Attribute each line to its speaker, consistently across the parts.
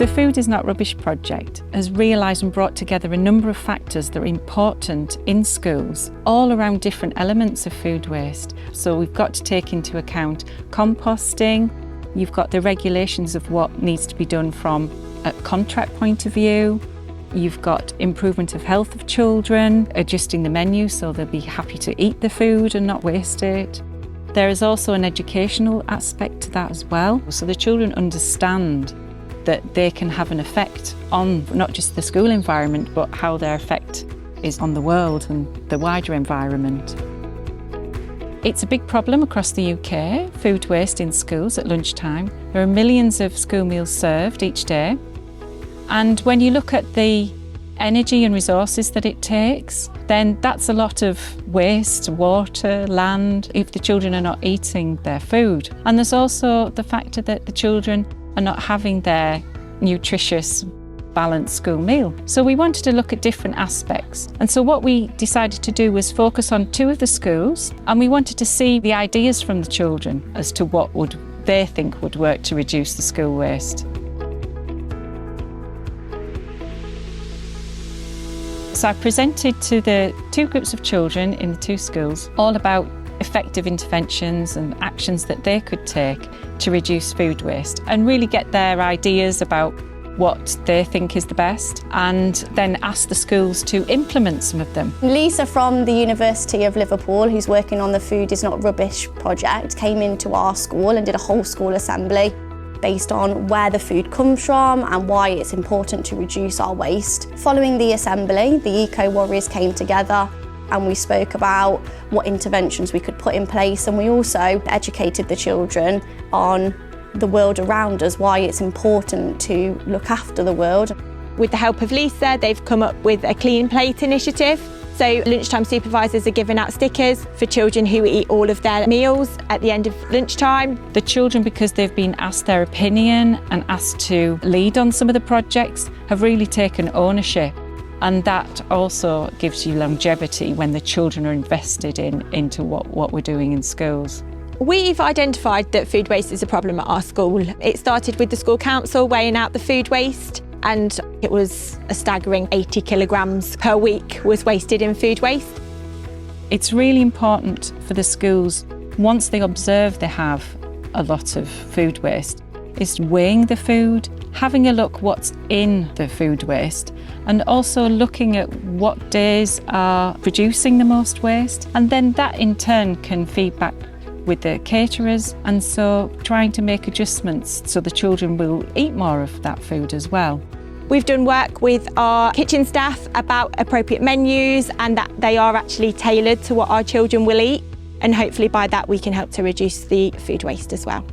Speaker 1: The Food is Not Rubbish project has realised and brought together a number of factors that are important in schools, all around different elements of food waste. So we've got to take into account composting, you've got the regulations of what needs to be done from a contract point of view, you've got improvement of health of children, adjusting the menu so they'll be happy to eat the food and not waste it. There is also an educational aspect to that as well, so the children understand that they can have an effect on not just the school environment, but how their effect is on the world and the wider environment. It's a big problem across the UK, food waste in schools at lunchtime. There are millions of school meals served each day. And when you look at the energy and resources that it takes, then that's a lot of waste, water, land, if the children are not eating their food. And there's also the factor that the children are not having their nutritious, balanced school meal. So we wanted to look at different aspects. And so what we decided to do was focus on 2 of the schools, and we wanted to see the ideas from the children as to what they think would work to reduce the school waste. So I presented to the 2 groups of children in the 2 schools all about effective interventions and actions that they could take to reduce food waste and really get their ideas about what they think is the best, and then ask the schools to implement some of them.
Speaker 2: Lisa from the University of Liverpool, who's working on the Food is Not Rubbish project, came into our school and did a whole school assembly based on where the food comes from and why it's important to reduce our waste. Following the assembly, the Eco Warriors came together and we spoke about what interventions we could put in place, and we also educated the children on the world around us, why it's important to look after the world.
Speaker 3: With the help of Lisa, they've come up with a clean plate initiative. So lunchtime supervisors are giving out stickers for children who eat all of their meals at the end of lunchtime.
Speaker 1: The children, because they've been asked their opinion and asked to lead on some of the projects, have really taken ownership. And that also gives you longevity when the children are invested into what we're doing in schools.
Speaker 3: We've identified that food waste is a problem at our school. It started with the school council weighing out the food waste, and it was a staggering 80 kilograms per week was wasted in food waste.
Speaker 1: It's really important for the schools, once they observe they have a lot of food waste, is weighing the food, having a look what's in the food waste, and also looking at what days are producing the most waste. And then that in turn can feed back with the caterers, and so trying to make adjustments so the children will eat more of that food as well.
Speaker 3: We've done work with our kitchen staff about appropriate menus and that they are actually tailored to what our children will eat, and hopefully by that we can help to reduce the food waste as well.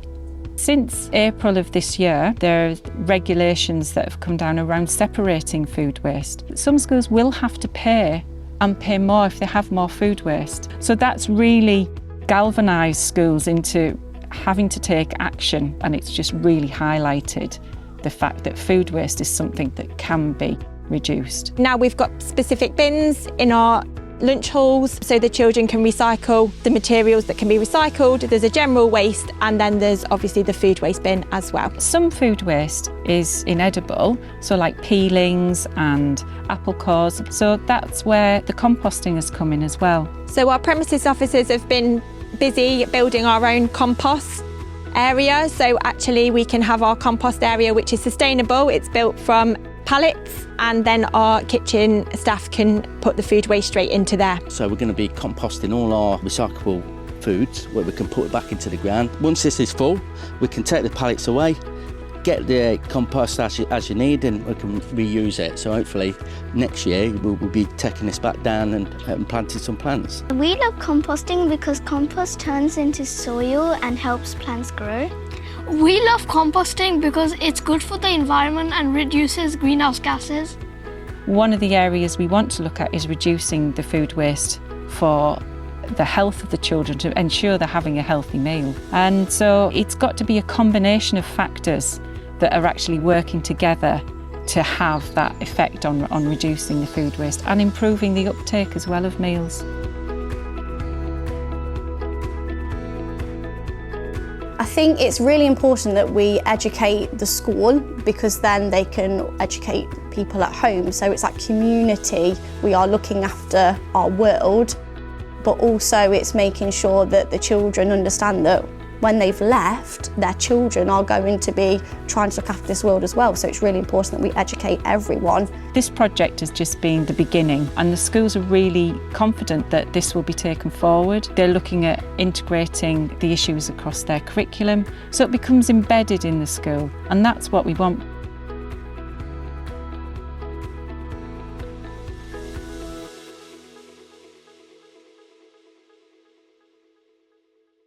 Speaker 1: Since April of this year, there are regulations that have come down around separating food waste. Some schools will have to pay more if they have more food waste. So that's really galvanised schools into having to take action, and it's just really highlighted the fact that food waste is something that can be reduced.
Speaker 3: Now we've got specific bins in our lunch halls so the children can recycle the materials that can be recycled. There's a general waste, and then there's obviously the food waste bin as well.
Speaker 1: Some food waste is inedible, so like peelings and apple cores, so that's where the composting has come in as well.
Speaker 3: So our premises officers have been busy building our own compost area, so actually we can have our compost area which is sustainable. It's built from pallets, and then our kitchen staff can put the food waste straight into there.
Speaker 4: So we're going to be composting all our recyclable foods where we can put it back into the ground. Once this is full, we can take the pallets away, get the compost as you need, and we can reuse it. So hopefully next year we'll be taking this back down and planting some plants.
Speaker 5: We love composting because compost turns into soil and helps plants grow.
Speaker 6: We love composting because it's good for the environment and reduces greenhouse gases.
Speaker 1: One of the areas we want to look at is reducing the food waste for the health of the children, to ensure they're having a healthy meal. And so it's got to be a combination of factors that are actually working together to have that effect on reducing the food waste and improving the uptake as well of meals.
Speaker 2: I think it's really important that we educate the school because then they can educate people at home. So it's that community, we are looking after our world, but also it's making sure that the children understand that when they've left, their children are going to be trying to look after this world as well. So it's really important that we educate everyone.
Speaker 1: This project has just been the beginning, and the schools are really confident that this will be taken forward. They're looking at integrating the issues across their curriculum, so it becomes embedded in the school, and that's what we want.